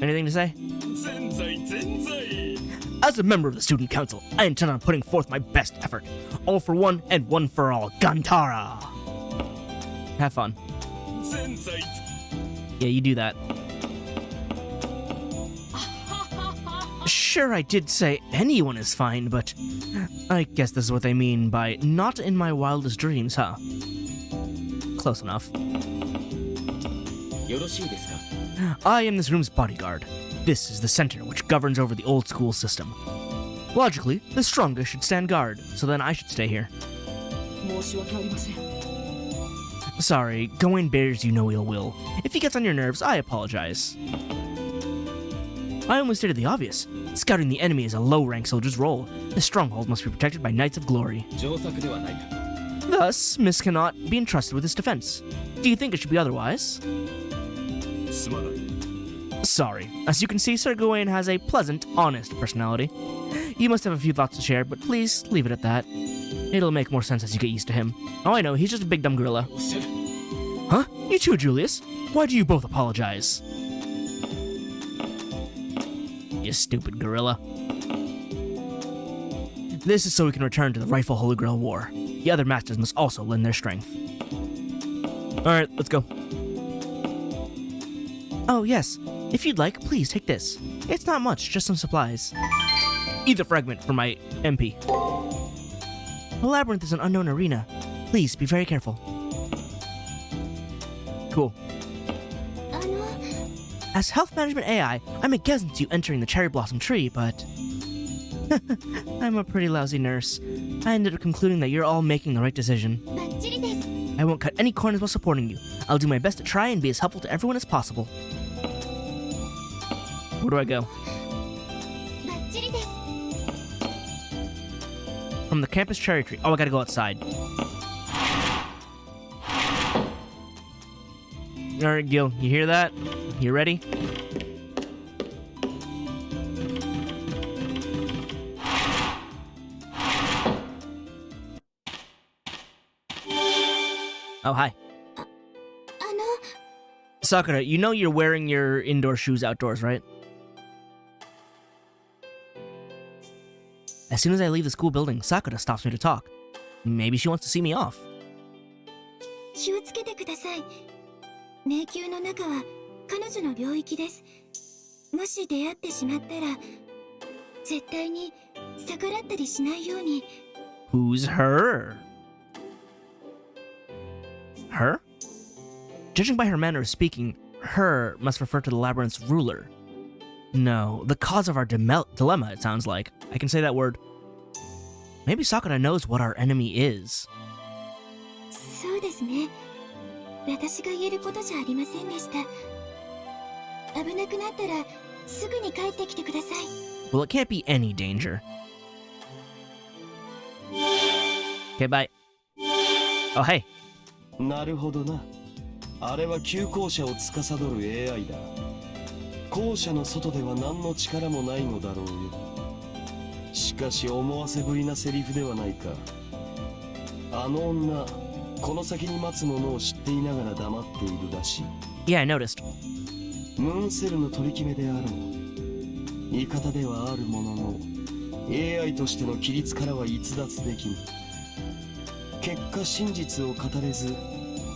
Anything to say? As a member of the student council, I intend on putting forth my best effort. All for one and one for all. Gantara! Have fun. Yeah, you do that. Sure, I did say anyone is fine, but I guess this is what they mean by not in my wildest dreams, huh? Close enough. I am this room's bodyguard. This is the center which governs over the old school system. Logically, the strongest should stand guard, so then I should stay here. Sorry, Gawain bears you no ill will. If he gets on your nerves, I apologize. I almost stated the obvious. Scouting the enemy is a low-rank soldier's role. The stronghold must be protected by Knights of Glory. Thus, Miss cannot be entrusted with its defense. Do you think it should be otherwise? Sorry. As you can see, Sir Gawain has a pleasant, honest personality. You must have a few thoughts to share, but please leave it at that. It'll make more sense as you get used to him. Oh, I know, he's just a big dumb gorilla. Huh? You too, Julius? Why do you both apologize? You stupid gorilla. This is so we can return to the rightful Holy Grail War. The other masters must also lend their strength. Alright, let's go. Oh, yes. If you'd like, please take this. It's not much, just some supplies. Ether fragment for my MP. The Labyrinth is an unknown arena. Please, be very careful. Cool. As health management AI, I'm against you entering the cherry blossom tree, but... I'm a pretty lousy nurse. I ended up concluding that you're all making the right decision. I won't cut any corners while supporting you. I'll do my best to try and be as helpful to everyone as possible. Where do I go? From the campus cherry tree. Oh, I gotta go outside. Alright, Gil, you hear that? You ready? Oh, hi. Sakura, you know you're wearing your indoor shoes outdoors, right? As soon as I leave the school building, Sakura stops me to talk. Maybe she wants to see me off. Who's her? Her? Judging by her manner of speaking, her must refer to the Labyrinth's ruler. No, the cause of our dilemma, it sounds like. I can say that word. Maybe Sakura knows what our enemy is. Well, it can't be any danger. Okay, bye. Oh, hey. なるほどな。あれは旧校舎を司る AI だ。校舎の外では何の力もないのだろうよ。しかし思わせぶりなセリフではないか。あの女、この先に待つものを知っていながら黙っているらしい。Yeah, I noticed. ムーンセルの取り決めであろう。言い方ではあるものの、AI としての規律からは逸脱できぬ。結果真実を語れず、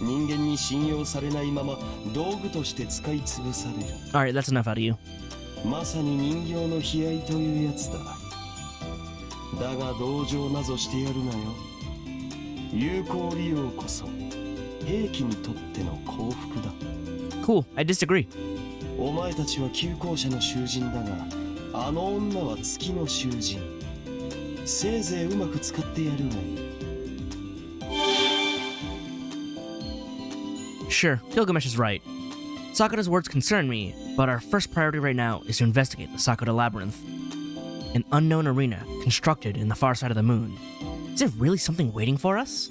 人間に信用されないまま道具として使い潰される。Alright, that's enough out of you. まさに人形の悲哀というやつだ。だが同情なぞしてやるなよ。有効利用こそ兵器にとっての幸福だ。Cool, I disagree. お前たちは旧校舎の囚人だが、あの女は月の囚人。せいぜいうまく使ってやるがいい。Sure, Gilgamesh is right. Sakura's words concern me, but our first priority right now is to investigate the Sakura Labyrinth. An unknown arena constructed in the far side of the moon. Is there really something waiting for us?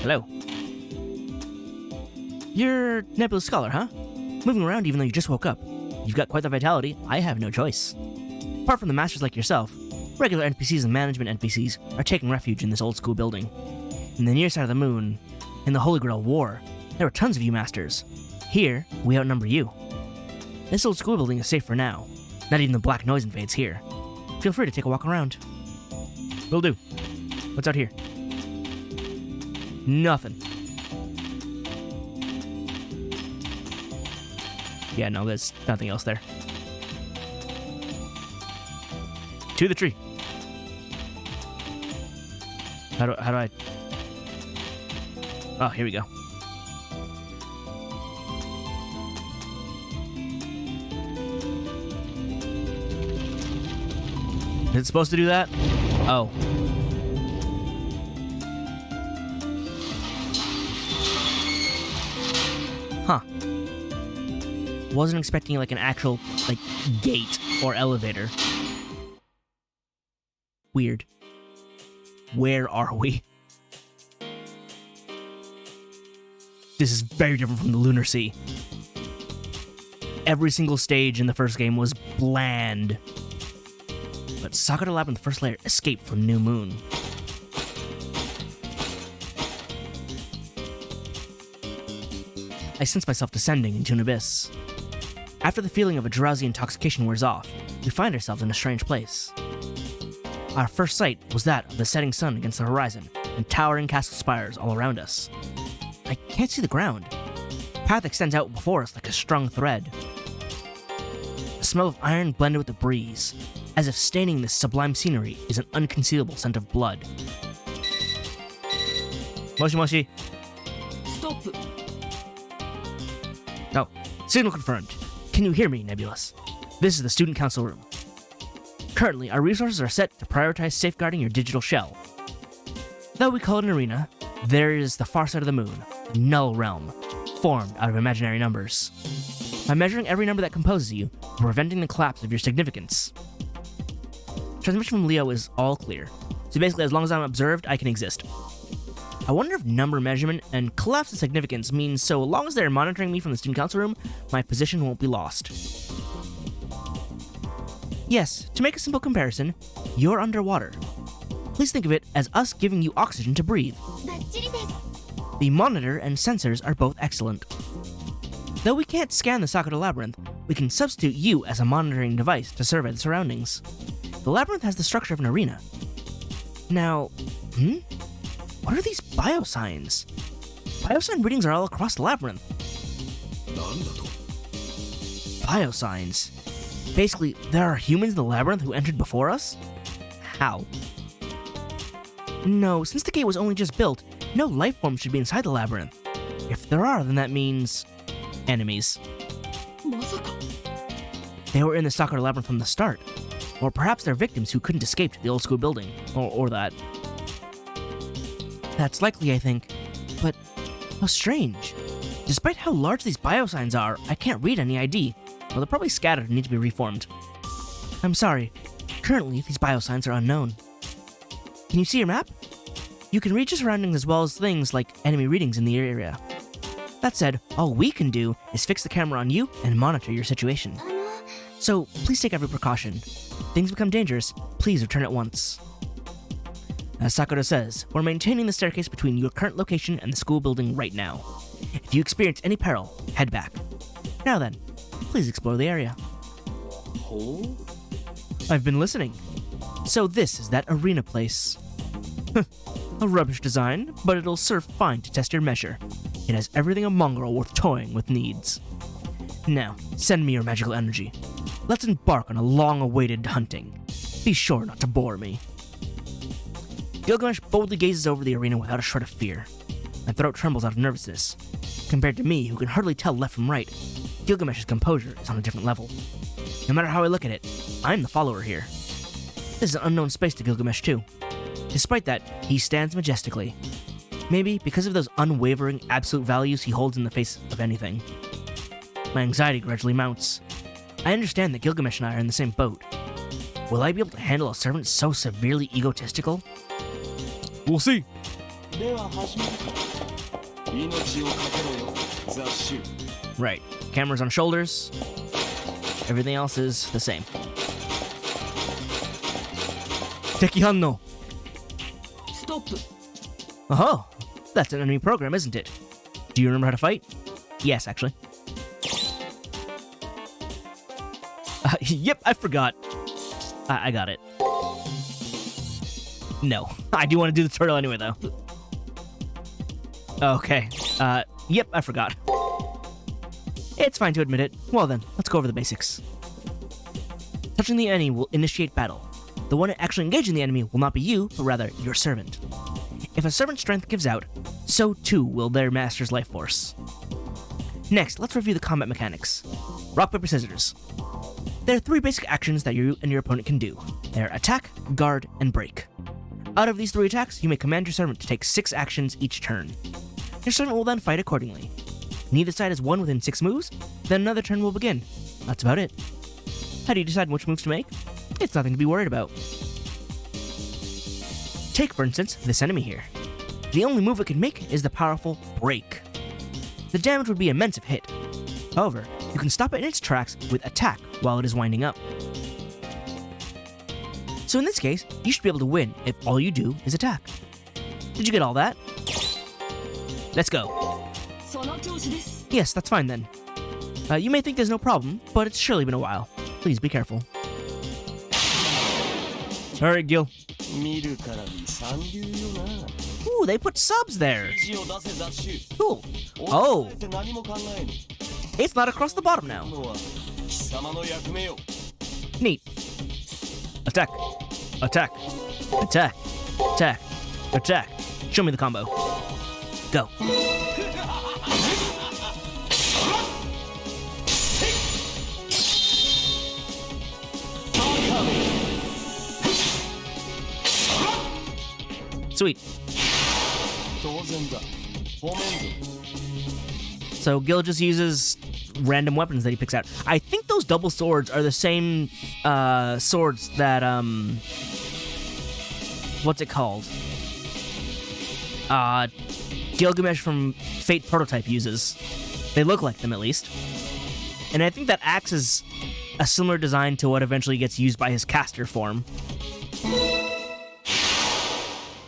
Hello. You're Nebulous Scholar, huh? Moving around even though you just woke up. You've got quite the vitality. I have no choice. Apart from the masters like yourself, regular NPCs and management NPCs are taking refuge in this old school building. In the near side of the moon, in the Holy Grail War, there were tons of you masters. Here, we outnumber you. This old school building is safe for now. Not even the black noise invades here. Feel free to take a walk around. Will do. What's out here? Nothing. Yeah, no, there's nothing else there. To the tree. How do I... Oh, here we go. Is it supposed to do that? Oh. Huh. Wasn't expecting like an actual, like, gate or elevator. Weird. Where are we? This is very different from the Lunar Sea. Every single stage in the first game was bland. But Sakura Labyrinth first layer escaped from New Moon. I sense myself descending into an abyss. After the feeling of a drowsy intoxication wears off, we find ourselves in a strange place. Our first sight was that of the setting sun against the horizon and towering castle spires all around us. I can't see the ground. The path extends out before us like a strung thread. The smell of iron blended with the breeze, as if staining this sublime scenery is an unconcealable scent of blood. Moshi Moshi. Stop. Oh, signal confirmed. Can you hear me, Nebulous? This is the student council room. Currently, our resources are set to prioritize safeguarding your digital shell. Though we call it an arena, there is the far side of the moon, Null Realm, formed out of imaginary numbers. By measuring every number that composes you, we're preventing the collapse of your significance. Transmission from Leo is all clear, so basically as long as I'm observed, I can exist. I wonder if number measurement and collapse of significance means so long as they're monitoring me from the student council room, my position won't be lost. Yes, to make a simple comparison, you're underwater. Please think of it as us giving you oxygen to breathe. The monitor and sensors are both excellent. Though we can't scan the Sakura Labyrinth, we can substitute you as a monitoring device to survey the surroundings. The labyrinth has the structure of an arena. Now, what are these biosigns? Biosign readings are all across the labyrinth. Biosigns? Basically, there are humans in the labyrinth who entered before us? How? No, since the gate was only just built, no life form should be inside the labyrinth. If there are, then that means... enemies. They were in the Sakura Labyrinth from the start. Or perhaps they're victims who couldn't escape to the old school building. Or that. That's likely, I think. But how strange. Despite how large these biosigns are, I can't read any ID. Well, they're probably scattered and need to be reformed. I'm sorry. Currently, these biosigns are unknown. Can you see your map? You can read your surroundings as well as things like enemy readings in the area. That said, all we can do is fix the camera on you and monitor your situation. So, please take every precaution. If things become dangerous, please return at once. As Sakura says, we're maintaining the staircase between your current location and the school building right now. If you experience any peril, head back. Now then, please explore the area. Oh? I've been listening. So this is that arena place. A rubbish design, but it'll serve fine to test your measure. It has everything a mongrel worth toying with needs. Now, send me your magical energy. Let's embark on a long-awaited hunting. Be sure not to bore me. Gilgamesh boldly gazes over the arena without a shred of fear. My throat trembles out of nervousness. Compared to me, who can hardly tell left from right, Gilgamesh's composure is on a different level. No matter how I look at it, I'm the follower here. This is an unknown space to Gilgamesh too. Despite that, he stands majestically. Maybe because of those unwavering, absolute values he holds in the face of anything. My anxiety gradually mounts. I understand that Gilgamesh and I are in the same boat. Will I be able to handle a servant so severely egotistical? We'll see. Right. Cameras on shoulders. Everything else is the same. Teki Hanno. Stop. Oh, that's an enemy program, isn't it? Do you remember how to fight? Yes, actually. Yep, I forgot. I got it. No, I do want to do the tutorial anyway, though. Okay. Yep, I forgot. It's fine to admit it. Well then, let's go over the basics. Touching the enemy will initiate battle. The one actually engaging the enemy will not be you, but rather your servant. If a servant's strength gives out, so too will their master's life force. Next, let's review the combat mechanics. Rock, paper, scissors. There are 3 basic actions that you and your opponent can do. They are attack, guard, and break. Out of these 3 attacks, you may command your servant to take 6 actions each turn. Your servant will then fight accordingly. Neither side has won within 6 moves, then another turn will begin. That's about it. How do you decide which moves to make? It's nothing to be worried about. Take, for instance, this enemy here. The only move it can make is the powerful break. The damage would be immense if hit. However, you can stop it in its tracks with attack while it is winding up. So in this case, you should be able to win if all you do is attack. Did you get all that? Let's go. Yes, that's fine then. You may think there's no problem, but it's surely been a while. Please be careful. Alright, Gil. Ooh, they put subs there. Cool. Oh. It's not across the bottom now. Neat. Attack. Attack. Attack. Attack. Attack. Show me the combo. Go. Sweet. So Gil just uses random weapons that he picks out. I think those double swords are the same swords that what's it called? Gilgamesh from Fate Prototype uses. They look like them at least. And I think that axe is a similar design to what eventually gets used by his caster form.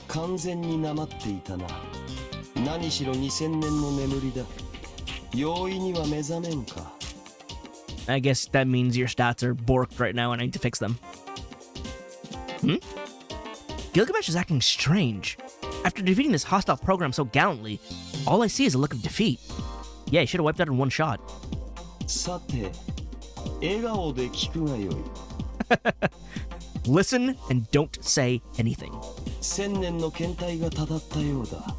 完全になまっていたな。何しろ2000年の眠りだ。容易には目覚めんか。I guess that means your stats are borked right now and I need to fix them. Gilgamesh is acting strange. After defeating this hostile program so gallantly, all I see is a look of defeat. Yeah, he should have wiped out in one shot. さて、笑顔で聞くがよい。Listen and don't say anything. 1000年の検体がただったようだ。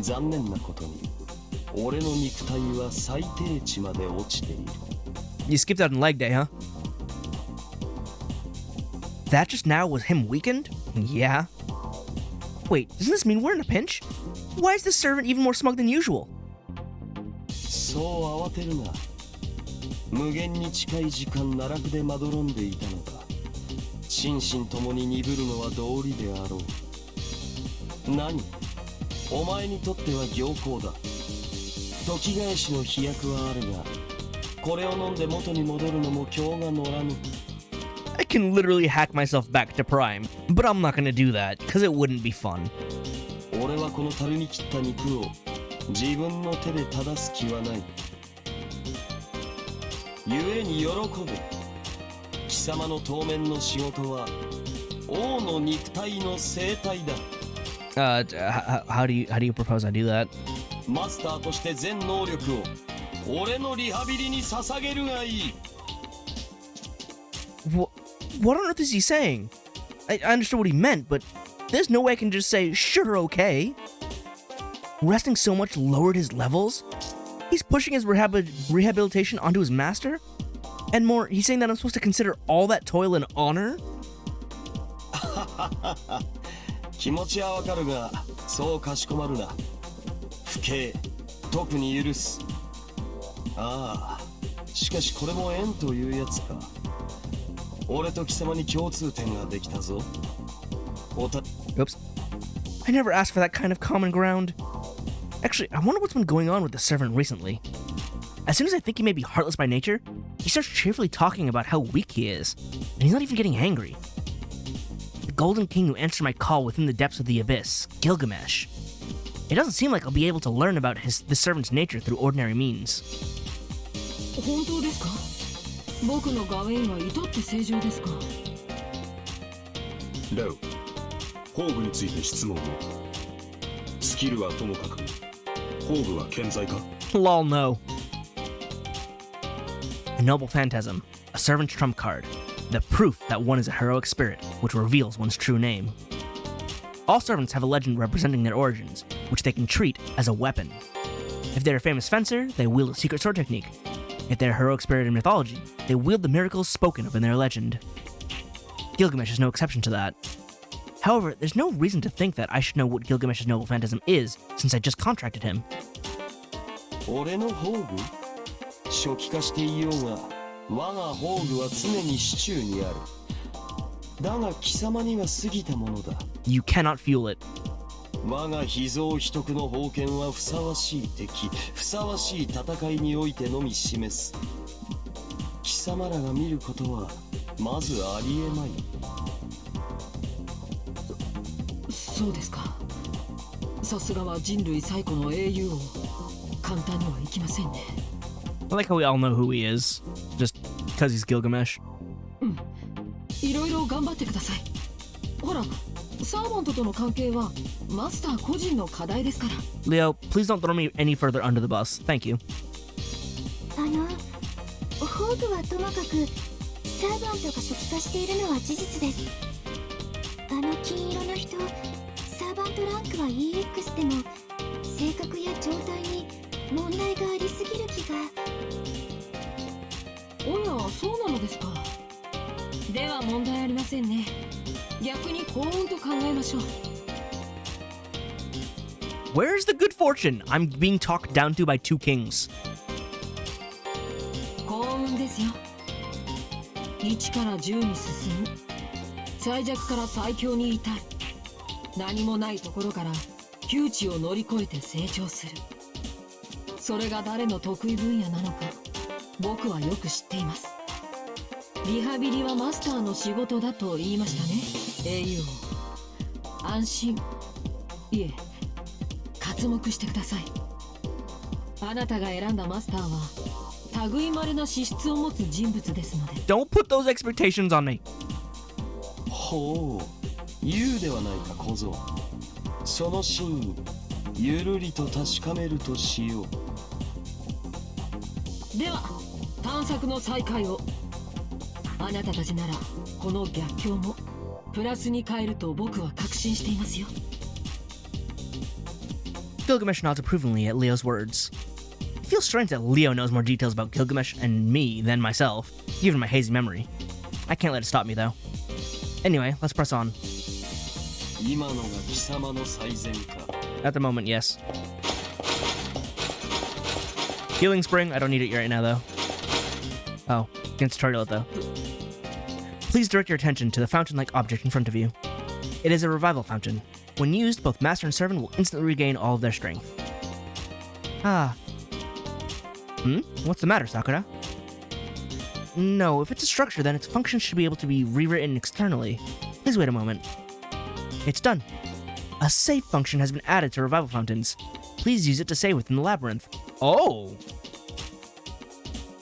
残念なことに、俺の肉体は最低値まで落ちている。You skipped out on leg day, huh? That just now was him weakened? Yeah. Wait, doesn't this mean we're in a pinch? Why is this servant even more smug than usual? そう慌てるな。無限に近い時間奈落でまどろんでいたのか。心身ともに鈍るのは道理であろう。何？お前にとっては行幸だ。時返しの飛躍はあるが、これを飲んで元に戻るのも今日が乗らぬ。I can literally hack myself back to Prime, but I'm not gonna do that, because it wouldn't be fun. 俺はこの樽に切った肉を自分の手で正す気はない。故に喜べ。貴様の当面の仕事は王の肉体の生態だ。How do you propose I do that? マスターとして全能力を俺のリハビリに捧げるがいい。What on earth is he saying? I understood what he meant, but there's no way I can just say, sure, okay. Resting so much lowered his levels? He's pushing his rehabilitation onto his master? And more, he's saying that I'm supposed to consider all that toil an honor? 気持ちはわかるが、そうかしこまるな。不敬、特に許す。ああ、しかしこれも縁というやつか。俺と貴様に共通点ができたぞ。Oops. I never asked for that kind of common ground. Actually, I wonder what's been going on with the servant recently. As soon as I think he may be heartless by nature, he starts cheerfully talking about how weak he is, and he's not even getting angry. The Golden King who answered my call within the depths of the abyss, Gilgamesh. It doesn't seem like I'll be able to learn about the servant's nature through ordinary means. 本当ですか？僕のガウェインは至って正常ですか？レオ、宝具について質問を。スキルはともかく、宝具は健在か？ Lol, no. A noble phantasm, a servant's trump card, the proof that one is a heroic spirit, which reveals one's true name. All servants have a legend representing their origins, which they can treat as a weapon. If they're a famous fencer, they wield a secret sword technique. If they're a heroic spirit in mythology, they wield the miracles spoken of in their legend. Gilgamesh is no exception to that. However, there's no reason to think that I should know what Gilgamesh's noble phantasm is, since I just contracted him. 俺の宝具？初期化していようが、我が宝具は常に手中にある。だが貴様には過ぎたものだ。You cannot fuel it. 我が秘蔵秘匿の宝剣はふさわしい敵、ふさわしい戦いにおいてのみ示す。貴様らが見ることはまずありえまい。そうですか。さすがは人類最古の英雄王。簡単にはいきませんね。I like how we all know who he is, just because he's Gilgamesh. いろいろ頑張ってください。ほら、サーバントとの関係はマスター個人の課題ですから。Leo, please don't throw me any further under the bus. Thank you. 宝具はともかくサーバントが初期化しているのは事実です。金色の人、サーバントランクは EX でも性格や状態に問題がありすぎる気が。おや、そうなのですか。では問題ありませんね。逆に幸運と考えましょう。Where's the good fortune? I'm being talked down to by two kings. 幸運ですよ。1から10に進む。最弱から最強に至る。何もないところから窮地を乗り越えて成長する。それが誰の得意分野なのか、僕はよく知っています。リハビリはマスターの仕事だと言いましたね、英雄王。安心、いえ、刮目してください。あなたが選んだマスターは類いまれな資質を持つ人物ですので。Don't put those expectations on me. ほう、言うではないか小僧。その真意、ゆるりと確かめるとしよう。では探索の再開を。あなたたちならこの逆境もプラスに変えると僕は確信していますよ。Gilgamesh nods approvingly at Leo's words. It feels strange that Leo knows more details about Gilgamesh and me than myself, given my hazy memory. I can't let it stop me, though. Anyway, let's press on. 今のが貴様の最善か。 At the moment, yes. Healing Spring, I don't need it right now, though. Oh, against tutorial, though. Please direct your attention to the fountain-like object in front of you. It is a revival fountain. When used, both master and servant will instantly regain all of their strength. Ah. What's the matter, Sakura? No, if it's a structure, then its function should be able to be rewritten externally. Please wait a moment. It's done. A save function has been added to revival fountains. Please use it to save within the labyrinth. Oh!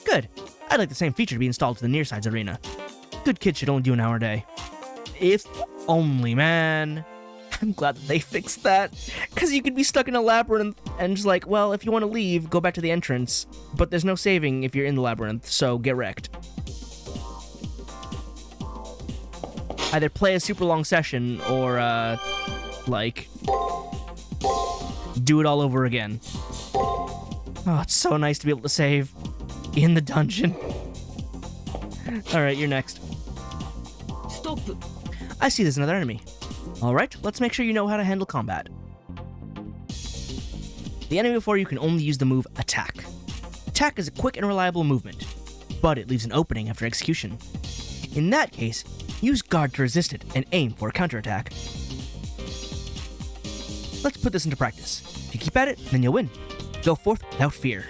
Good. I'd like the same feature to be installed to the near sides arena. Good kids should only do an hour a day. If only, man. I'm glad that they fixed that. Because you could be stuck in a labyrinth and just like, well, if you want to leave, go back to the entrance. But there's no saving if you're in the labyrinth, so get wrecked. Either play a super long session or, like, do it all over again. Oh, it's so nice to be able to save in the dungeon. Alright, you're next. Stop. I see there's another enemy. Alright, let's make sure you know how to handle combat. The enemy before you can only use the move Attack. Attack is a quick and reliable movement, but it leaves an opening after execution. In that case, use Guard to resist it and aim for a counterattack. Let's put this into practice. If you keep at it, then you'll win. Go forth without fear.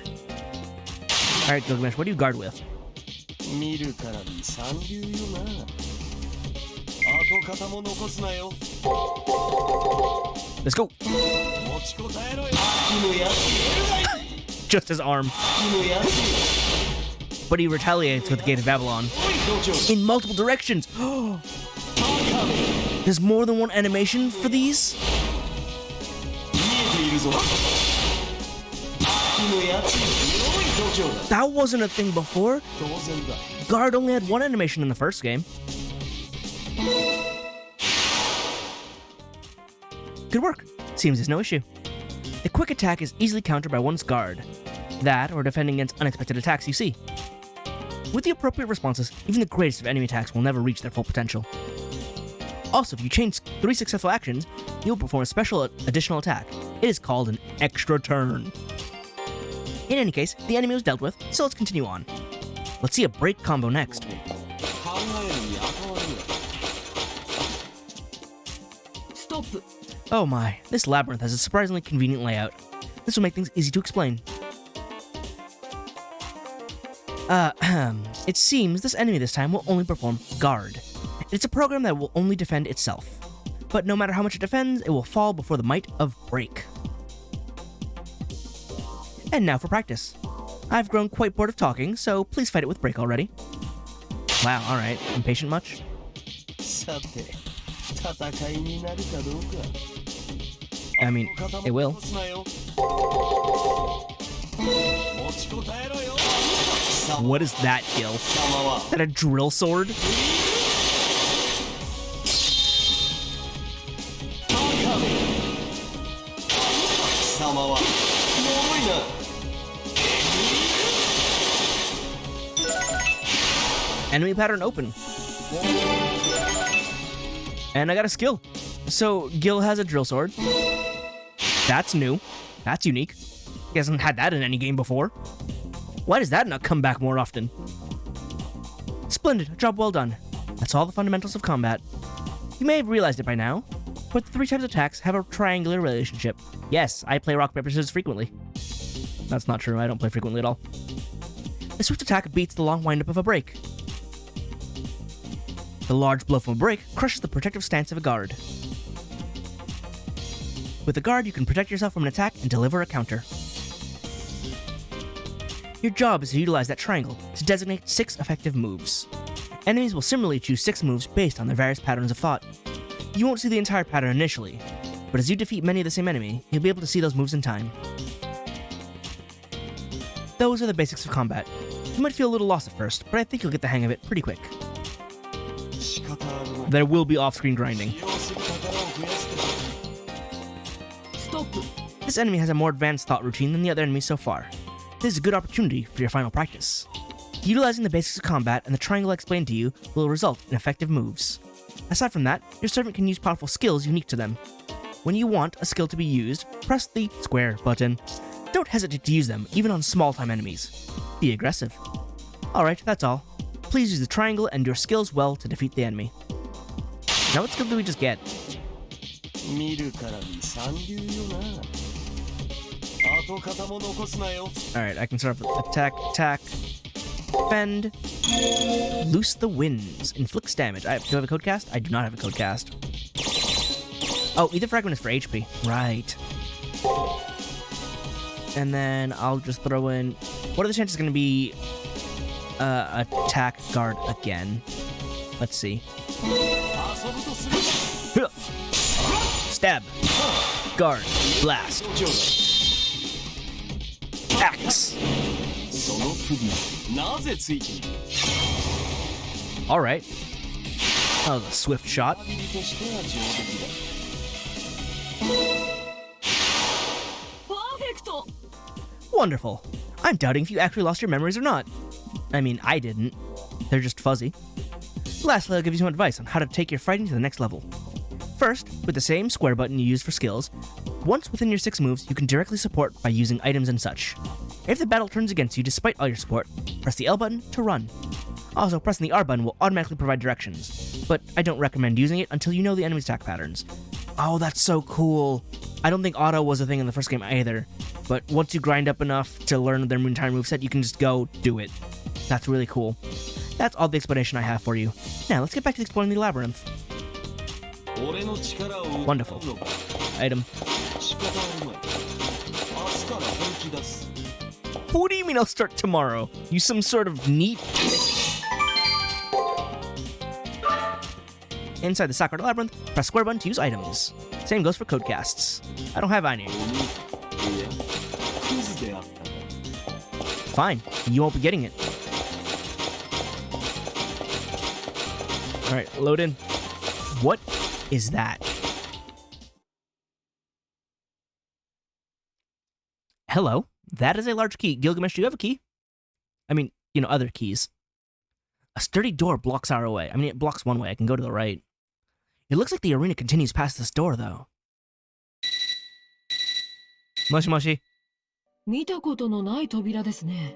Alright, Gilgamesh, what do you guard with? 見るからに三流よな。跡形も残すなよ。 Let's go! も Just his arm. But he retaliates with the Gate of Babylon. In multiple directions! There's more than one animation for these? That wasn't a thing before. Guard only had one animation in the first game. Good work. Seems there's no issue. The quick attack is easily countered by one's guard. That, or defending against unexpected attacks you see. With the appropriate responses, even the greatest of enemy attacks will never reach their full potential. Also, if you chain 3 successful actions, you'll perform a special additional attack. It is called an extra turn. In any case, the enemy was dealt with, so let's continue on. Let's see a break combo next. Stop. Oh my, this labyrinth has a surprisingly convenient layout. This will make things easy to explain. It seems this enemy this time will only perform Guard. It's a program that will only defend itself. But no matter how much it defends, it will fall before the might of Break. And now for practice. I've grown quite bored of talking, so please fight it with Break already. Wow, alright. Impatient much? I mean, it will. What is that, Gil? Is that a drill sword? Enemy pattern open. And I got a skill. So, Gil has a drill sword. That's new. That's unique. He hasn't had that in any game before. Why does that not come back more often? Splendid. Job well done. That's all the fundamentals of combat. You may have realized it by now, but the 3 types of attacks have a triangular relationship. Yes, I play rock, paper, scissors frequently. That's not true. I don't play frequently at all. The swift attack beats the long windup of a break. The large blow from a break crushes the protective stance of a guard. With a guard, you can protect yourself from an attack and deliver a counter. Your job is to utilize that triangle to designate 6 effective moves. Enemies will similarly choose 6 moves based on their various patterns of thought. You won't see the entire pattern initially, but as you defeat many of the same enemy, you'll be able to see those moves in time. Those are the basics of combat. You might feel a little lost at first, but I think you'll get the hang of it pretty quick. There will be off-screen grinding. Stop. This enemy has a more advanced thought routine than the other enemies so far. This is a good opportunity for your final practice. Utilizing the basics of combat and the triangle I explained to you will result in effective moves. Aside from that, your servant can use powerful skills unique to them. When you want a skill to be used, press the square button. Don't hesitate to use them, even on small-time enemies. Be aggressive. Alright, that's all. Please use the triangle and your skills well to defeat the enemy. Now what skill do we just get? Alright, I can start off with attack, defend, loose the winds, inflicts damage. Do I have a code cast? I do not have a code cast. Oh, either fragment is for HP. Right. And then I'll just throw in... What are the chances going to be attack guard again? Let's see. Stab. Guard. Blast. Axe. Alright. That was a swift shot. Wonderful. I'm doubting if you actually lost your memories or not. I mean, I didn't. They're just fuzzy. Lastly, I'll give you some advice on how to take your fighting to the next level. First, with the same square button you use for skills, once within your 6 moves, you can directly support by using items and such. If the battle turns against you despite all your support, press the L button to run. Also, pressing the R button will automatically provide directions, but I don't recommend using it until you know the enemy's attack patterns. Oh, that's so cool. I don't think auto was a thing in the first game either, but once you grind up enough to learn their entire moveset, you can just go do it. That's really cool. That's all the explanation I have for you. Now, let's get back to exploring the labyrinth. Wonderful. Item. 仕方あるまい。明日から本気出す。 What do you mean I'll start tomorrow? You some sort of neat... Inside the Sakura Labyrinth, press square button to use items. Same goes for codecasts. I don't have any. いや、クズであったか。 Fine, you won't be getting it. Alright, load in. What is that? Hello, that is a large key. Gilgamesh, do you have a key? I mean, you know, other keys. A sturdy door blocks our way. I mean, it blocks one way. I can go to the right. It looks like the arena continues past this door, though. Moshi Moshi. 見たことのない扉ですね。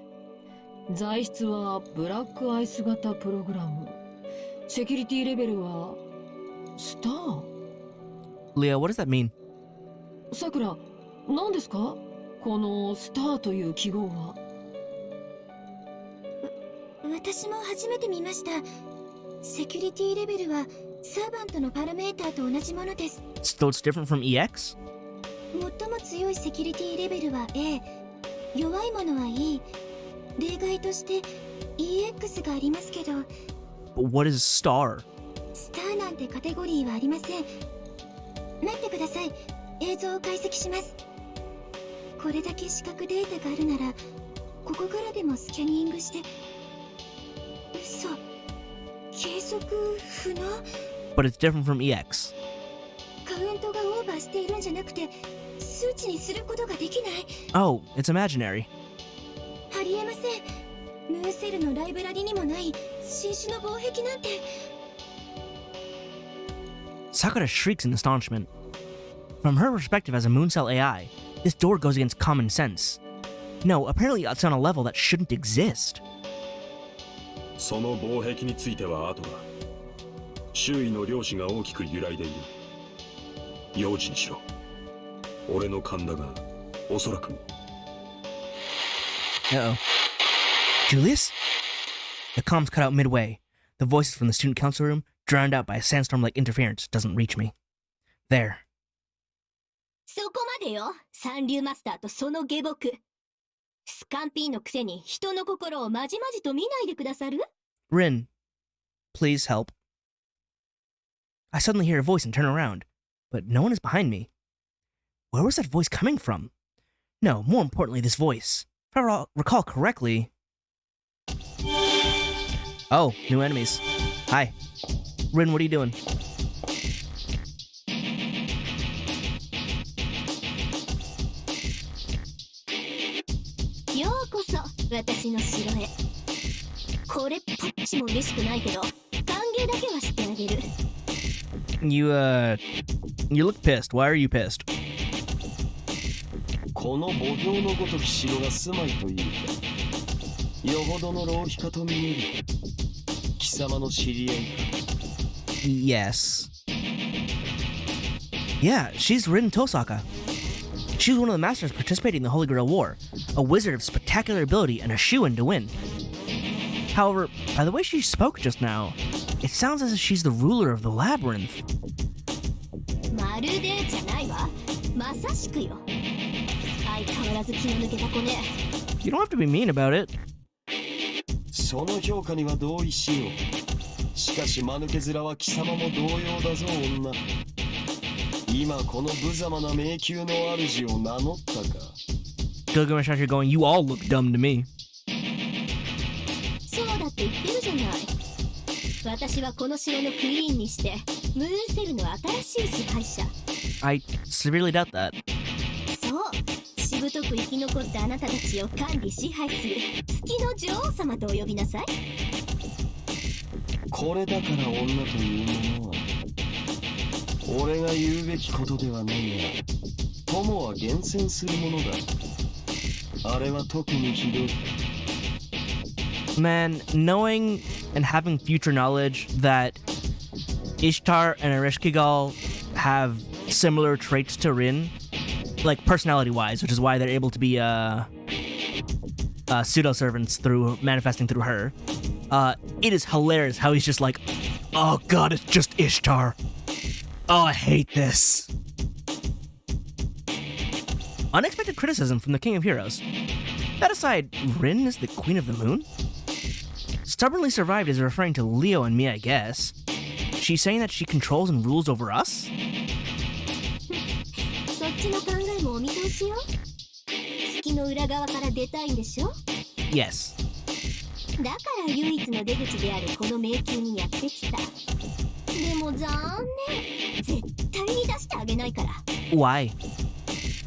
材質はブラックアイス型プログラム。セキュリティレベルはスター。 Leah, what does that mean? さくら、何ですか？このスターという記号は。私も初めて見ました。セキュリティレベルはサーバントのパラメーターと同じものです。 So it's different from EX? 最も強いセキュリティレベルは A、弱いものは E。例外として EX がありますけど。But what is star? スターなんてカテゴリーはありません。待ってください。映像を解析します。これだけ視覚データがあるなら、ここからでもスキャニングして。嘘。計測不能。 But it's different from EX. カウントがオーバーしているんじゃなくて、数値にすることができない。Oh, it's imaginary. ありえません。ムーセルのライブラリにもない新種の防壁なんて。 Sakura shrieks in astonishment. From her perspective as a Mooncell AI, this door goes against common sense. No, apparently it's on a level that shouldn't exist. その防壁については後だ。周囲の量子が大きく揺らいでいる。用心しろ。俺の勘だが、おそらく。Uh-oh. Julius? The comms cut out midway. The voices from the student council room, drowned out by a sandstorm-like interference, doesn't reach me. There. そこまでよ、三流マスターとその下僕。スカンピーのくせに人の心をまじまじと見ないでくださる？ Rin, please help. I suddenly hear a voice and turn around, but no one is behind me. Where was that voice coming from? No, more importantly, this voice. If I recall correctly... Oh, new enemies. Hi. Rin, what are you doing? ようこそ私の城へ。これっぽっちも嬉しくないけど、歓迎だけはしてあげる。You look pissed. Why are you pissed? この墓標のごとき城が住まいというか、よほどの浪費かと見える。貴様の知り合いか。 Yes. Yeah, she's Rin Tosaka. She's one of the masters participating in the Holy Grail War, a wizard of spectacular ability and a shoo-in to win. However, by the way she spoke just now, it sounds as if she's the ruler of the Labyrinth. まるでじゃないわ。まさしくよ。相変わらず気の抜けた子ね。You don't have to be mean about it. その評価には同意しよう。しかし間抜け面は貴様も同様だぞ女。今この無様な迷宮の主を名乗ったか。 Gilgamesh out here going, you all look dumb to me. そうだって言ってるじゃない。私はこの城のクイーンにして、ムーンセルの新しい支配者。I severely doubt that. そう、しぶとく生き残ったあなたたちを管理支配する月の女王様とお呼びなさい。これだから女というものは、俺が言うべきことではないが、友は厳選するものだ。あれは特にひどい。 Man, knowing and having future knowledge that Ishtar and Ereshkigal have similar traits to Rin, like personality-wise, which is why they're able to be pseudo-servants through manifesting through her. It is hilarious how he's just like, oh god, it's just Ishtar. Oh, I hate this. unexpected criticism from the King of Heroes. That aside, Rin is the Queen of the Moon? Stubbornly survived is referring to Leo and me, I guess. She's saying that she controls and rules over us? そっちの考えもお見通しよ。月の裏側から出たいんでしょ。 Yes. だから唯一の出口であるこの迷宮にやってきた。でも残念。絶対に出してあげないから。 Why?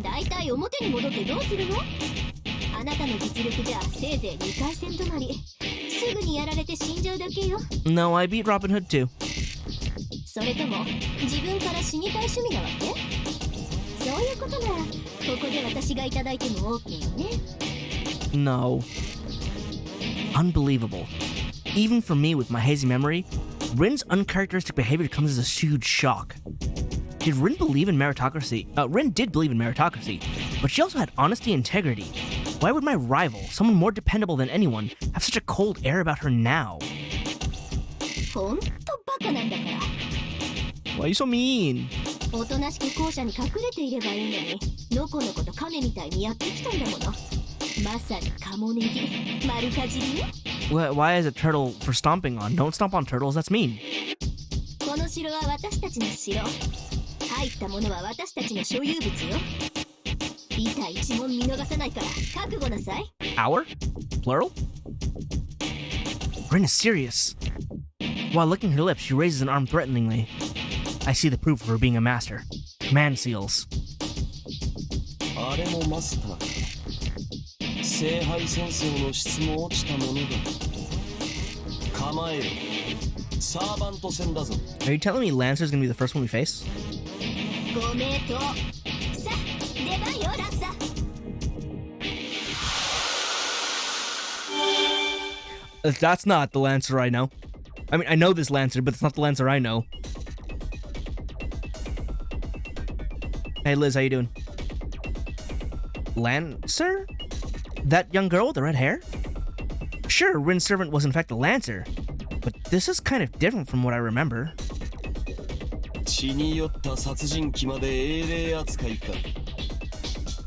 だいたい表に戻ってどうするの？あなたの実力じゃせいぜい2回戦止まり。すぐにやられて死んじゃうだけよ。 No, I beat Robin Hood too. それとも自分から死にたい趣味なわけ？そういうことならここで私がいただいても OK ね。 No. Unbelievable. Even for me with my hazy memory, Rin's uncharacteristic behavior comes as a huge shock. Did Rin believe in meritocracy? Rin did believe in meritocracy, but she also had honesty and integrity. Why would my rival, someone more dependable than anyone, have such a cold air about her now? ほんとバカなんだから。 Why are you so mean? おとなしく校舎に隠れていればいいのに、のこのこと亀みたいにやってきたんだもの。まさにカモネギ、丸かじりね。Why is it turtle for stomping on? Don't stomp on turtles, that's mean. この城は私たちの城。入ったものは私たちの所有物よ。板一文見逃さないから覚悟なさい。Our? Plural? Rin is serious. While licking her lips, she raises an arm threateningly. I see the proof of her being a master. Command seals. あれもマスター。聖杯戦争の質も落ちたものだ。構えろ。サーバント戦だぞ。Are you telling me Lancer's gonna be the first one we face? ご名答。さあ、出番よ、ラッサ。That's not the Lancer I know. I mean, I know this Lancer, but it's not the Lancer I know. Hey Liz, how you doing? Lancer? That young girl with the red hair? Sure, Rin's servant was in fact a Lancer, but this is kind of different from what I remember. 血に酔った殺人鬼まで英霊扱いか。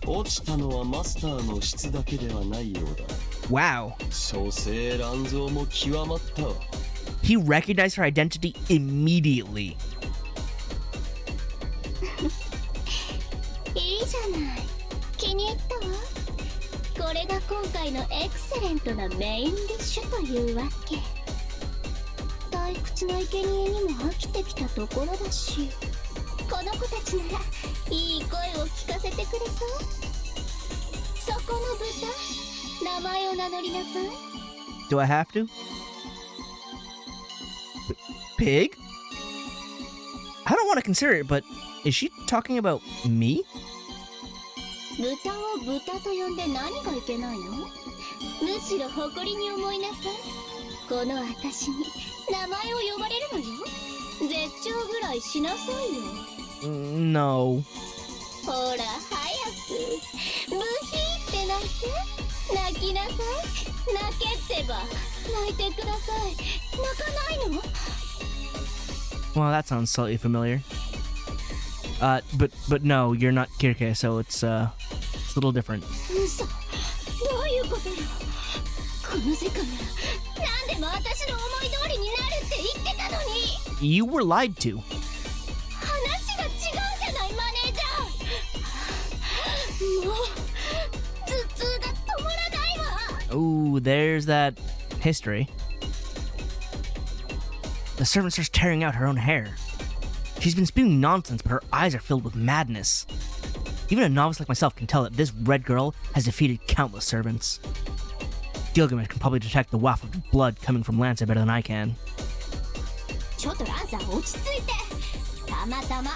落ちたのはマスターの質だけではないようだ。Wow. 蘇生乱造も極まったわ。He recognized her identity immediately. いいじゃない。気に入ったわ。これが今回のエクセレントなメインディッシュというわけ。退屈な生贄にも飽きてきたところだし、この子たちならいい声を聞かせてくれそう。そこの豚、名前を名乗りなさい。 Do I have to? Pig? I don't want to consider it, but is she talking about me? 豚を豚と呼んで何がいけないの？むしろ誇りに思いなさい。この私に名前を呼ばれるのよ。絶頂ぐらいしなさいよ。No. ほら、早く。ブヒーって泣いて。泣きなさい。泣けってば。泣いてください。泣かないの？ Well, that sounds slightly familiar. But no, you're not Kirke, so it's a little different. 嘘。どういうことよ。この世界なら何でも私の思い通りになるって言ってたのに。You were lied to. 話が違うじゃない、マネージャー。もう頭痛が止まらないわ。 Ooh, there's that history. The servant starts tearing out her own hair. She's been spewing nonsense, but her eyes are filled with madness. Even a novice like myself can tell that this red girl has defeated countless servants. Gilgamesh can probably detect the waft of blood coming from Lancer better than I can. ちょっとランさん落ち着いて。たまたま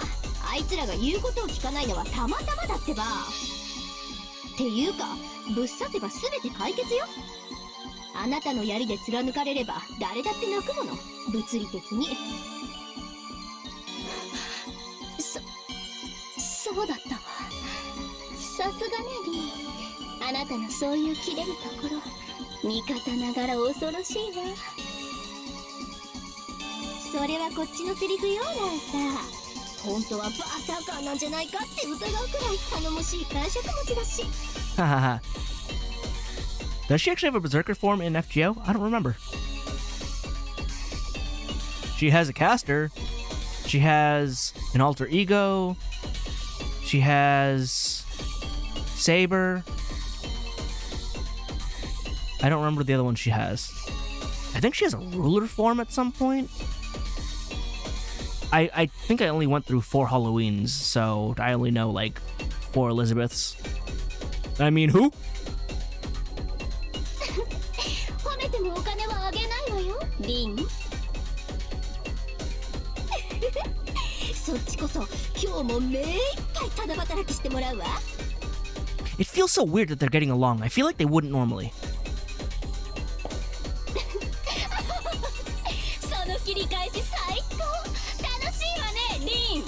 あいつらが言うことを聞かないのはたまたまだってば。っていうかぶっ刺せば全て解決よ。あなたの槍で貫かれれば誰だって泣くもの、物理的に。そうだったわ。さすがねリー。あなたのそういう切れるところ味方ながら恐ろしいわ。それはこっちのセリフよ、ランサー。本当はバーサーカーなんじゃないかって疑うくらい頼もしい感触持ちだし。 Hahaha. Does she actually have a berserker form in FGO? I don't remember. She has a caster. She has an alter ego. She has Saber. I don't remember the other one she has. I think she has a ruler form at some point. I think I only went through 4 Halloweens, so I only know like 4 Elizabeths. I mean, who? 褒めてもお金はあげないわよ、リン。そっちこそ今日もめいっぱいただ働きしてもらうわ。 It feels so weird that they're getting along. I feel like they wouldn't normally. その切り返し最高。楽しいわね、リン。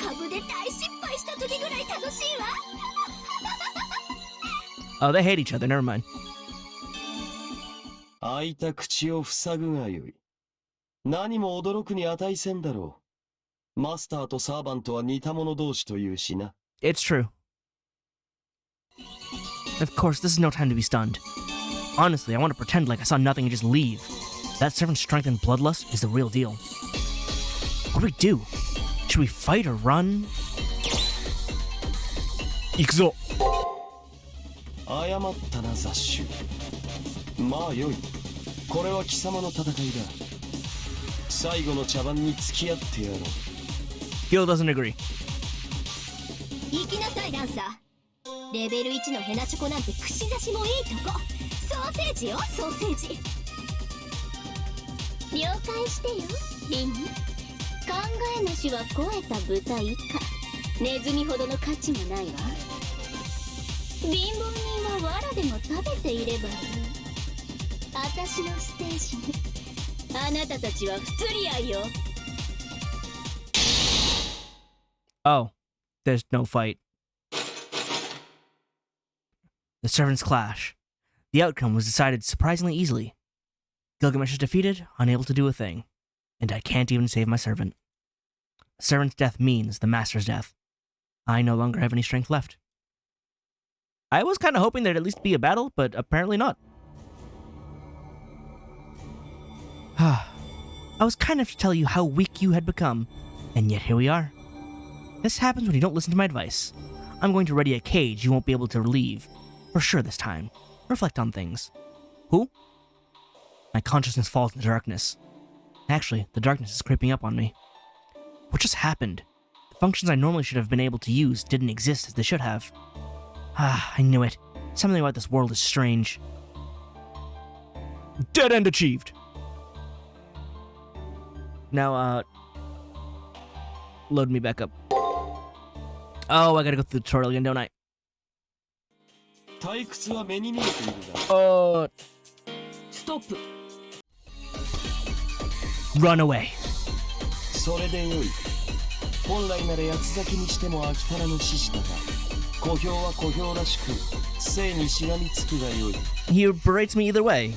株で大失敗した時ぐらい楽しいわ。 Oh, they hate each other. Never mind. 開いた口を塞ぐがよい。何も驚くに値せんだろう。マスターとサーバントは似た者同士というしな。It's true. Of course, this is no time to be stunned. Honestly, I want to pretend like I saw nothing and just leave. That servant's strength and bloodlust is the real deal. What do we do? Should we fight or run? 行くぞ! 謝ったな、雑種。まあよい。これは貴様の戦いだ。最後の茶番に付き合ってやろう。 Gil doesn't agree. 行きなさい、ランサー。レベル1のヘナチョコなんて串刺しもいいとこ。ソーセージよ、ソーセージ。了解してよ、リン。考えなしは肥えた豚以下。ネズミほどの価値もないわ。貧乏人は藁でも食べていればいい。私のステージにあなたたちは不釣り合いよ。 Oh, there's no fight. The servants clash. The outcome was decided surprisingly easily. Gilgamesh is defeated, unable to do a thing. And I can't even save my servant. The servant's death means the master's death. I no longer have any strength left. I was kind of hoping there'd at least be a battle, but apparently not. I was kind enough to tell you how weak you had become, and yet here we are. This happens when you don't listen to my advice. I'm going to ready a cage you won't be able to leave. For sure this time. Reflect on things. Who? My consciousness falls into darkness. Actually, the darkness is creeping up on me. What just happened? The functions I normally should have been able to use didn't exist as they should have. I knew it. Something about this world is strange. Dead end achieved! Now, load me back up. Oh, I gotta go through the tutorial again, don't I? 退屈は目に見えているが。ストップ。 Run away. それでよい。本来なら八つ咲きにしても飽き足らぬ獅子だが、小兵は小兵らしく、生にしがみつくがよい。He berates me either way.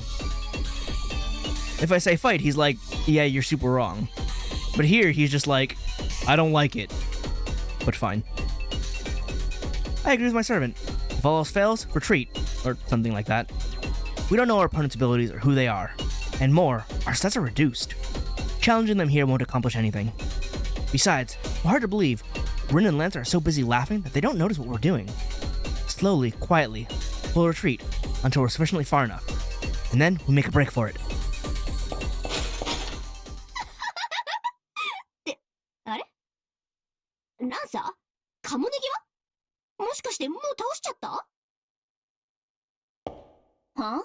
If I say fight, he's like, yeah, you're super wrong. But here, he's just like, I don't like it. But fine. I agree with my servant. If all else fails, retreat, or something like that. We don't know our opponent's abilities or who they are. And more, our stats are reduced. Challenging them here won't accomplish anything. Besides, we're hard to believe. Rin and Lance are so busy laughing that they don't notice what we're doing. Slowly, quietly, we'll retreat until we're sufficiently far enough. And then we make a break for it. あれ？ランサー？カモネギは？もしかしてもう倒しちゃった？は？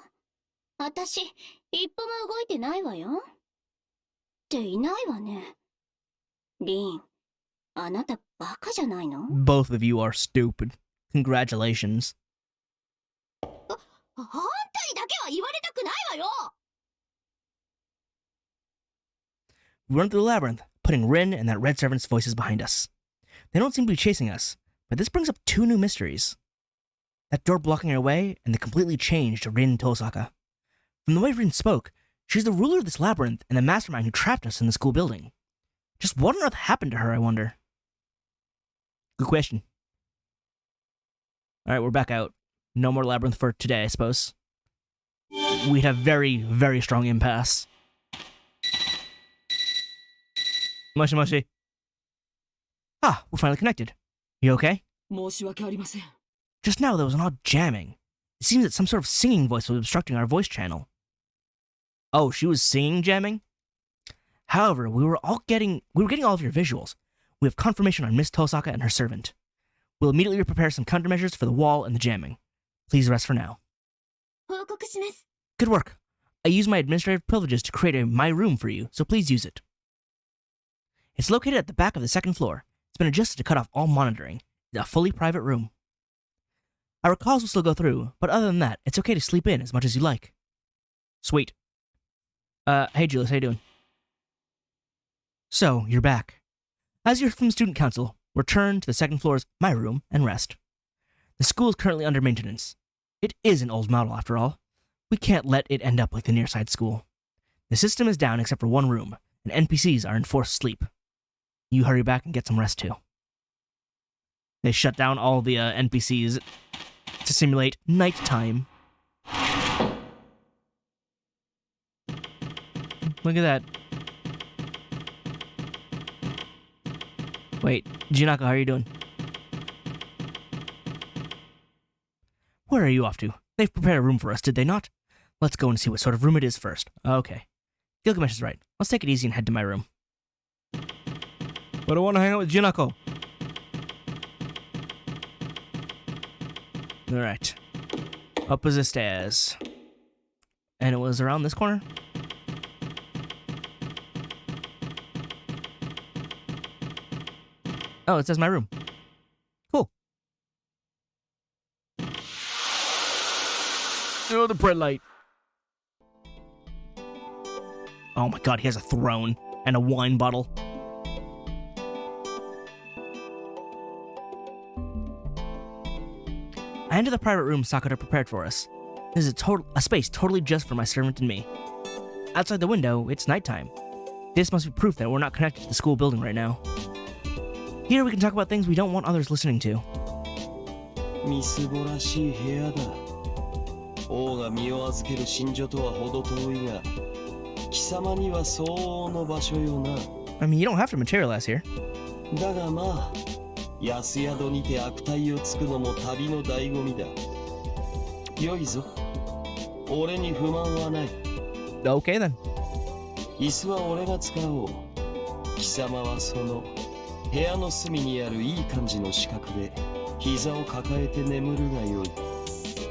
私、一歩も動いてないわよ。っていないわね。リン、あなたバカじゃないの？ Both of you are stupid. Congratulations. あんたにだけは言われたくないわよ。 We run through the labyrinth, putting Rin and that red servant's voices behind us. They don't seem to be chasing us, but this brings up 2 new mysteries. That door blocking our way, and the completely changed Rin Tosaka. From the way Rin spoke, she's the ruler of this labyrinth and the mastermind who trapped us in the school building. Just what on earth happened to her, I wonder? Good question. Alright, we're back out. No more Labyrinth for today, I suppose. We'd have very, very strong impasse. Moshi Moshi. Ah, we're finally connected. You okay? 申し訳ありません。 Just now there was an odd jamming. It seems that some sort of singing voice was obstructing our voice channel. Oh, she was singing jamming? However, we were getting all of your visuals. We have confirmation on Miss Tosaka and her servant. We'll immediately prepare some countermeasures for the wall and the jamming. Please rest for now. 報告します。 Good work. I used my administrative privileges to create a My Room for you, so please use it. It's located at the back of the second floor. It's been adjusted to cut off all monitoring. It's a fully private room. Our calls will still go through, but other than that, it's okay to sleep in as much as you like. Sweet. Hey Julius, how you doing? So, you're back. As you're from Student Council, return to the second floor's My Room and rest. The school is currently under maintenance. It is an old model, after all. We can't let it end up like the nearside school. The system is down except for one room, and NPCs are in forced sleep. You hurry back and get some rest too. They shut down all the NPCs to simulate nighttime. Look at that. Wait, Jinako, how are you doing? Where are you off to? They've prepared a room for us, did they not? Let's go and see what sort of room it is first. Okay. Gilgamesh is right. Let's take it easy and head to my room. But I want to hang out with Jinako. Alright. Up is the stairs. And it was around this corner? Oh, it says my room. Cool. Oh, the bright light. Oh my god, he has a throne and a wine bottle. I enter the private room Sakura prepared for us. This is a space totally just for my servant and me. Outside the window, it's nighttime. This must be proof that we're not connected to the school building right now. Here we can talk about things we don't want others listening to. みすぼらしい部屋だ。王が身を預ける寝所とは程遠いが、貴様には相応の場所よな。I mean, you don't have to materialize here. だがまあ、安宿にて悪態をつくのも旅の醍醐味だ。良いぞ。俺に不満はない。Okay then. 椅子は俺が使おう。貴様はその部屋の隅にあるいい感じの四角で膝を抱えて眠るがよい。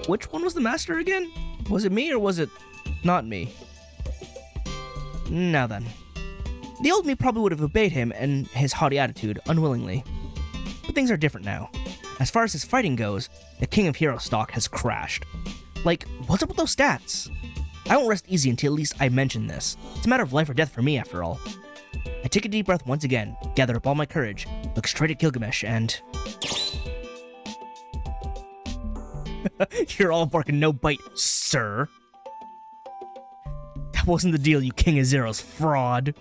Which one was the master again? Was it me or was it not me? Now then. The old me probably would have obeyed him and his haughty attitude unwillingly. But things are different now. As far as his fighting goes, the King of Heroes stock has crashed. Like, what's up with those stats? I won't rest easy until at least I mention this. It's a matter of life or death for me, after all. I take a deep breath once again, gather up all my courage, look straight at Gilgamesh, and... You're all barking no bite, sir. That wasn't the deal, you King of Zeros fraud.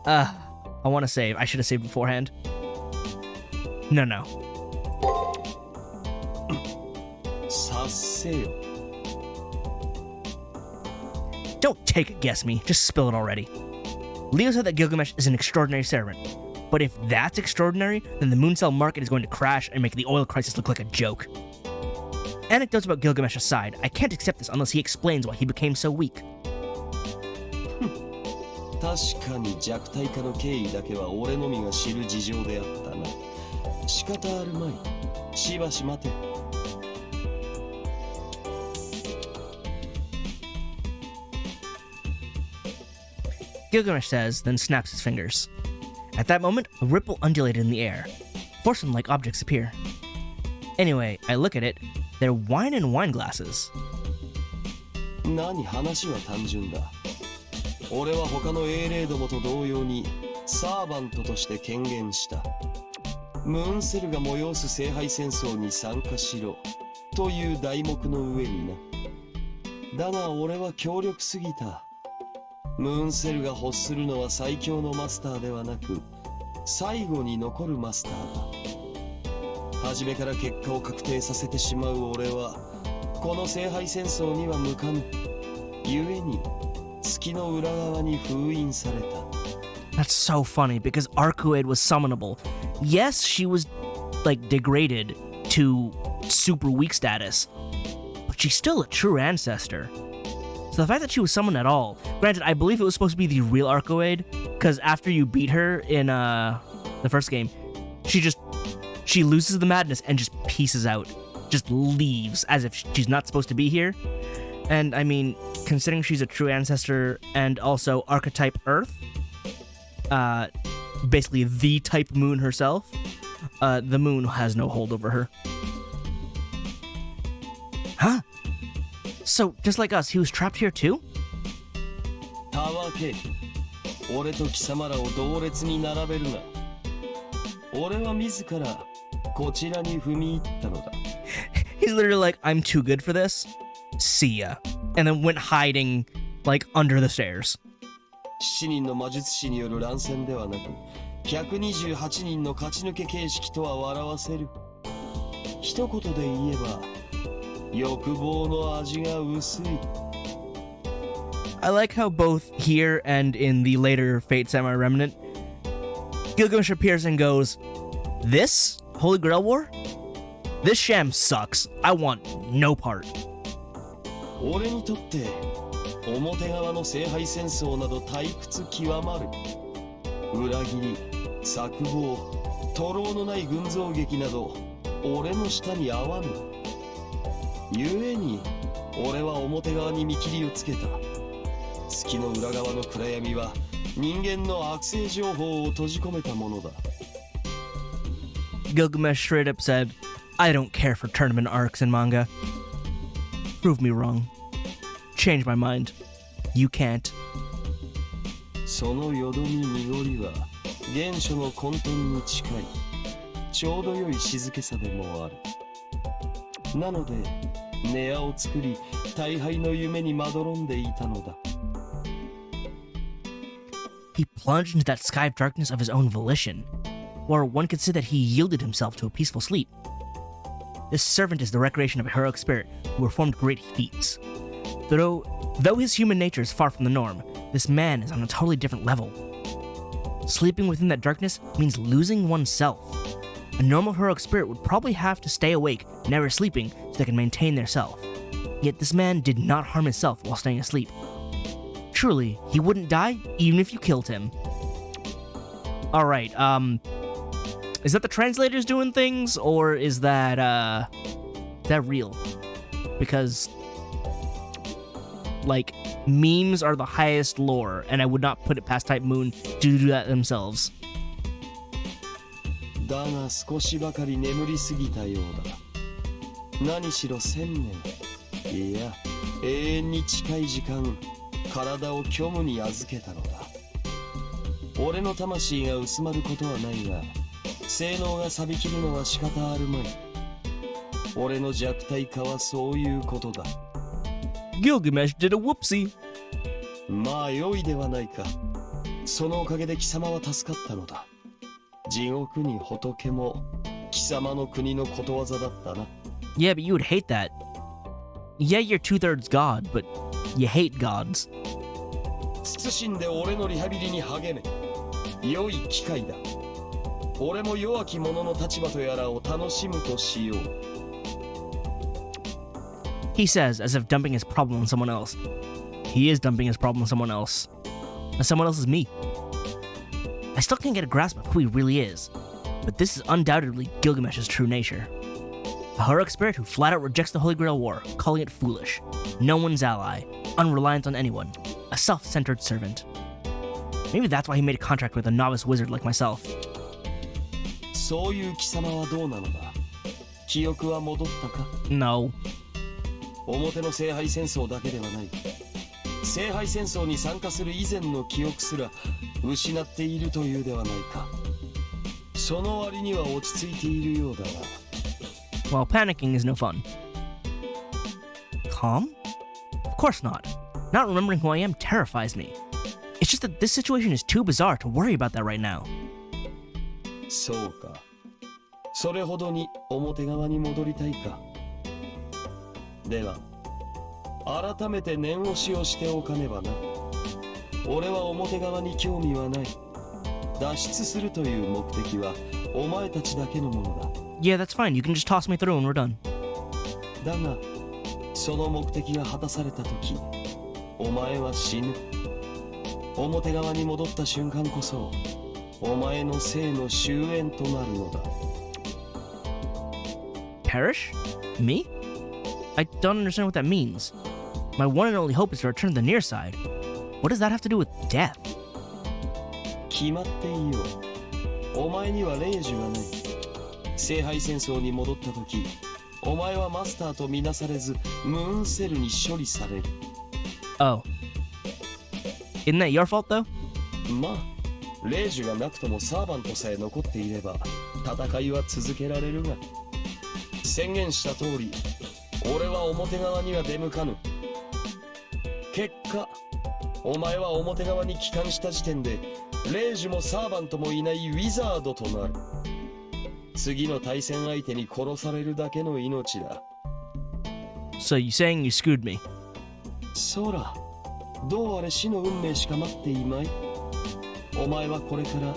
I want to save. I should have saved beforehand. No. させよ。 Don't take it, guess me. Just spill it already. Leo said that Gilgamesh is an extraordinary servant. But if that's extraordinary, then the Mooncell market is going to crash and make the oil crisis look like a joke. Anecdotes about Gilgamesh aside, I can't accept this unless he explains why he became so weak. 確かに弱体化の経緯だけは俺のみが知る事情であったな。仕方あるまい。しばし待て。Gilgamesh says, then snaps his fingers. At that moment, a ripple undulated in the air. Porcelain-like objects appear. Anyway, I look at it. They're wine in wine glasses. 何話は単純だ。俺は他の英霊どもと同様にサーバントとして権限した。ムーンセルが催す聖杯戦争に参加しろという題目の上にな。だが俺は強力すぎた。ムーンセルが欲するのは最強のマスターではなく最後に残るマスターだ。初めから結果を確定させてしまう俺はこの聖杯戦争には向かぬ。故に月の裏側に封印された。 That's so funny because Arcuaid was summonable. Yes, she was like degraded to super weak status, but she's still a true ancestor. So the fact that she was summoned at all, granted, I believe it was supposed to be the real Arcuaid, because after you beat her in the first game, she loses the madness and just pieces out, just leaves as if she's not supposed to be here. And I mean, considering she's a true ancestor and also archetype Earth, basically the type moon herself, the moon has no hold over her. Huh? So, just like us, he was trapped here too? たわけ、俺と貴様らを同列に並べるな。俺は自らこちらに踏み入ったのだ。He's literally like, I'm too good for this. See ya. And then went hiding, like, under the stairs. 7人の魔術師による乱戦ではなく、128人の勝ち抜け形式とは笑わせる。一言で言えば、欲望の味が薄い。I like how both here and in the later Fate Samurai Remnant, Gilgamesh appears and goes, This? Holy Grail War? This sham sucks. I want no part. 俺にとって表側の聖杯戦争など退屈極まる。裏切り、策謀、徒労のない群像劇など俺の舌に合わぬ。故に俺は表側に見切りをつけた。月の裏側の暗闇は人間の悪性情報を閉じ込めたものだ。 Gilgamesh straight up said, I don't care for tournament arcs in manga. Prove me wrong. Change my mind. You can't. そのよどみ濁りは原初の根底に近いちょうど良い静けさでもある。なのでネアを作り大敗の夢にまどろんでいたのだ。 He plunged into that sky of darkness of his own volition, or one could say that he yielded himself to a peaceful sleep. This servant is the recreation of a heroic spirit who performed great feats. Though his human nature is far from the norm, this man is on a totally different level. Sleeping within that darkness means losing oneself. A normal heroic spirit would probably have to stay awake, never sleeping, so they can maintain their self. Yet this man did not harm himself while staying asleep. Truly, he wouldn't die even if you killed him. Alright, is that the translators doing things, or is that real? Because, like, memes are the highest lore, and I would not put it past Type Moon to do that themselves. だが少しばかり眠りすぎたようだ。何しろ1000年、いや永遠に近い時間、体を虚無に預けたのだ。俺の魂が薄まることはないが、性能が錆びきるのは仕方あるまい。俺の弱体化はそういうことだ。 Gilgamesh did a whoopsie. まあ良いではないか。そのおかげで貴様は助かったのだ。地獄に仏も貴様の国のことわざだったな。 Yeah, but you would hate that. Yeah, you're 2/3 God, but you hate gods. 謹んで俺のリハビリに励め。良い機会だ。俺も弱き者の立場とやらを楽しむとしよう。 He says, as if dumping his problem on someone else. He is dumping his problem on someone else. And someone else is me. I still can't get a grasp of who he really is, but this is undoubtedly Gilgamesh's true nature. A heroic spirit who flat out rejects the Holy Grail War, calling it foolish, no one's ally, unreliant on anyone, a self-centered servant. Maybe that's why he made a contract with a novice wizard like myself. そういう貴様はどうなのだ。記憶は戻ったか。 No. 表の聖杯戦争だけではない。聖杯戦争に参加する以前の記憶すら失っているというではないか。その割には落ち着いているようだが。 Well, panicking is no fun. Calm? Of course not. Not remembering who I am terrifies me. It's just that this situation is too bizarre to worry about that right now. そうか。それほどに表側に戻りたいか。では、改めて念押しをしておかねばな。俺は表側に興味はない。脱出するという目的はお前たちだけのものだ。Yeah, that's fine. You can just toss me through and we're done. だが、その目的が果たされたとき、お前は死ぬ。表側に戻った瞬間こそ、お前の生の終焉となるのだ。Perish? Me? I don't understand what that means. My one and only hope is to return to the near side. What does that have to do with death? 決まっていいよ。お前には霊樹がない。聖杯戦争に戻った時、お前はマスターとみなされずムーンセルに処理される。Oh. Isn't that your fault, though? まあ、霊樹がなくともサーバントさえ残っていれば戦いは続けられるが、宣言した通り、俺は表側には出向かぬ。結果、お前は表側に帰還した時点で霊樹もサーバントもいないウィザードとなる。次の対戦相手に殺されるだけの命だ。 So you saying you screwed me? そら、どうあれ死の運命しか待っていまい。お前はこれから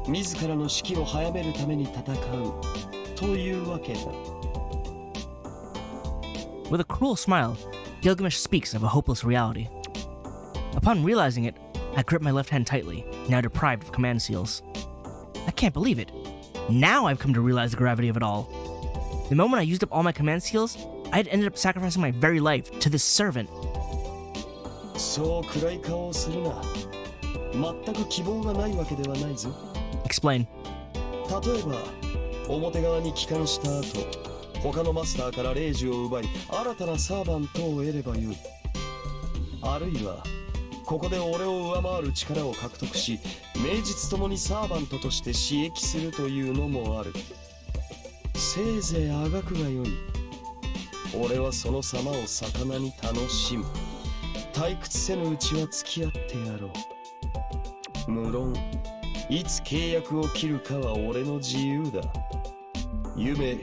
自らの死期を早めるために戦うというわけだ。 With a cruel smile, Gilgamesh speaks of a hopeless reality. Upon realizing it, I grip my left hand tightly, now deprived of command seals. I can't believe it. Now I've come to realize the gravity of it all. The moment I used up all my command seals, I had ended up sacrificing my very life to this servant. そう暗い顔をするな。全く希望がないわけではないぞ。 Explain. 例えば、表側に帰還した後、他のマスターから霊樹を奪い、新たなサーバントを得ればよい。あるいは、ここで俺を上回る力を獲得し、名実ともにサーバントとして使役するというのもある。せいぜいあがくがよい。俺はその様を魚に楽しむ。退屈せぬうちは付き合ってやろう。無論、いつ契約を切るかは俺の自由だ。夢、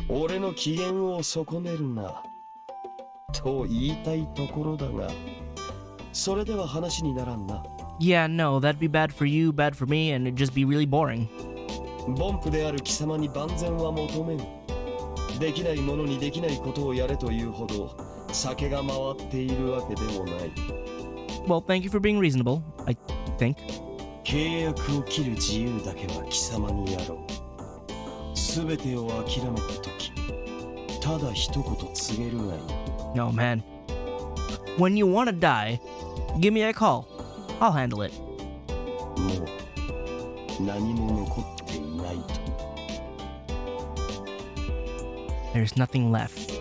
俺の機嫌を損ねるな。と言いたいところだが、それでは話にならんな。Yeah, no, that'd be bad for you, bad for me, and it'd just be really boring. 凡夫である貴様に万全は求めん。できないものにできないことをやれというほど酒が回っているわけでもない。Well, thank you for being reasonable, I think. 契約を切る自由だけは貴様にやろう。すべてを諦めたとき、ただ一言告げるがいい。No, man. When you want to die, give me a call. I'll handle it. もう何も残っていないと。There's nothing left.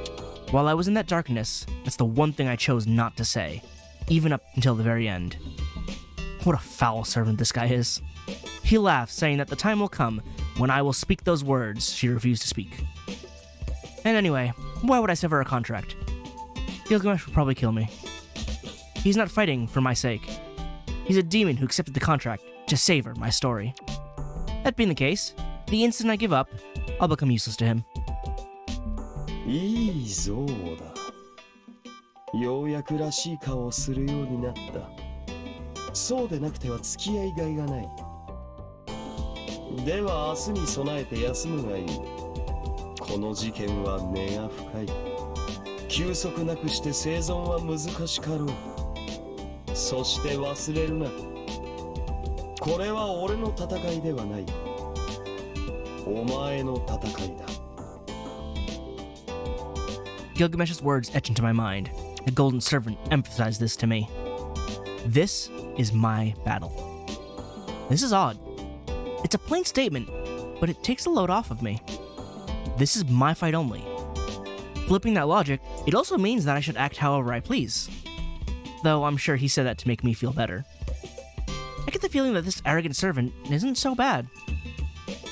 While I was in that darkness, that's the one thing I chose not to say, even up until the very end. What a foul servant this guy is. He laughs, saying that the time will come when I will speak those words she refused to speak. And anyway, why would I sever a contract? Gilgamesh will probably kill me. He's not fighting for my sake. He's a demon who accepted the contract to savor my story. That being the case, the instant I give up, I'll become useless to him. いいぞうだ。ようやくらしい顔をするようになった。そうでなくては付き合いがいがない。では明日に備えて休むがいい。この事件は根が深い。休息なくして生存は難しかろう。そして忘れるな。これは俺の戦いではない。お前の戦いだ。Gilgamesh's words etch into my mind. The golden servant emphasized this to me. This is my battle. This is odd. It's a plain statement, but it takes a load off of me. This is my fight only. Flipping that logic, it also means that I should act however I please. Though I'm sure he said that to make me feel better. I get the feeling that this arrogant servant isn't so bad.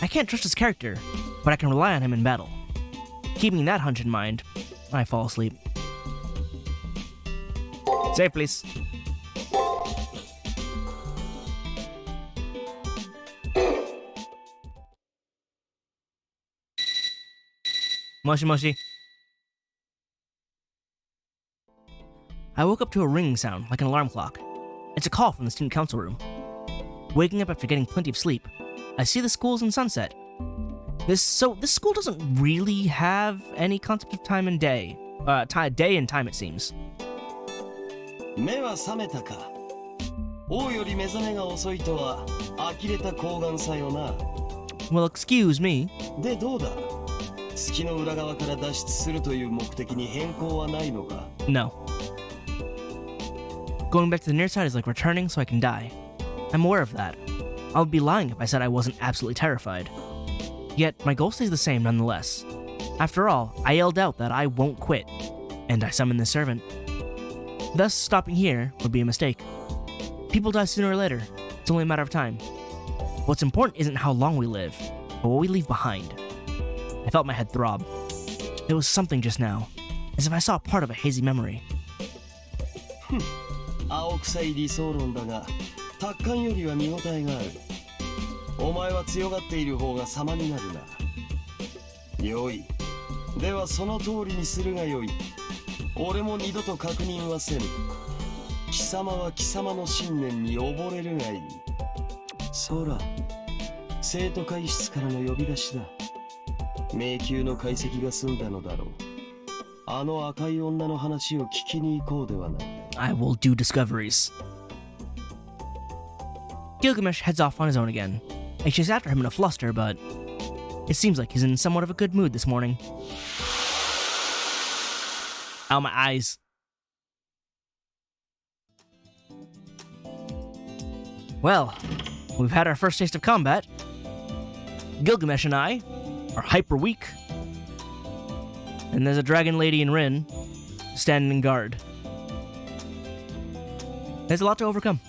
I can't trust his character, but I can rely on him in battle. Keeping that hunch in mind, I fall asleep. Save, please. Moshi moshi. I woke up to a ringing sound, like an alarm clock. It's a call from the student council room. Waking up after getting plenty of sleep, I see the school's in sunset. This school doesn't really have any concept of time and day. Day and time, it seems. 目は覚めたか。王より目覚めが遅いとは呆れた高顔さよな。 Well, excuse me. でどうだ。月の裏側から脱出するという目的に変更はないのか。 No. Going back to the near side is like returning so I can die. I'm aware of that. I would be lying if I said I wasn't absolutely terrified. Yet, my goal stays the same nonetheless. After all, I yelled out that I won't quit, and I summoned the servant. Thus, stopping here would be a mistake. People die sooner or later. It's only a matter of time. What's important isn't how long we live, but what we leave behind. I felt my head throb. There was something just now, as if I saw part of a hazy memory. 青臭い理想論だが、達観よりは見応えがある。お前は強がっている方が様になるな。よい。ではその通りにするがよい。俺も二度と確認はせぬ。貴様は貴様の信念に溺れるがいい。そら、生徒会室からの呼び出しだ。迷宮の解析が済んだのだろう。あの赤い女の話を聞きに行こうではない。I will do discoveries. Gilgamesh heads off on his own again. I chase after him in a fluster, but it seems like he's in somewhat of a good mood this morning. Ow, my eyes. Well, we've had our first taste of combat. Gilgamesh and I are hyper weak. And there's a dragon lady in Rin standing guard. There's a lot to overcome.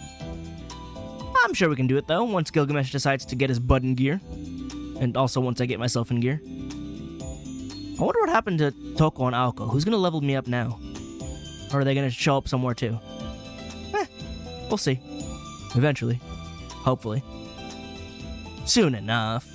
I'm sure we can do it though, once Gilgamesh decides to get his butt in gear. And also once I get myself in gear. I wonder what happened to Toko and Aoko. Who's gonna level me up now? Or are they gonna show up somewhere too? We'll see. Eventually. Hopefully. Soon enough.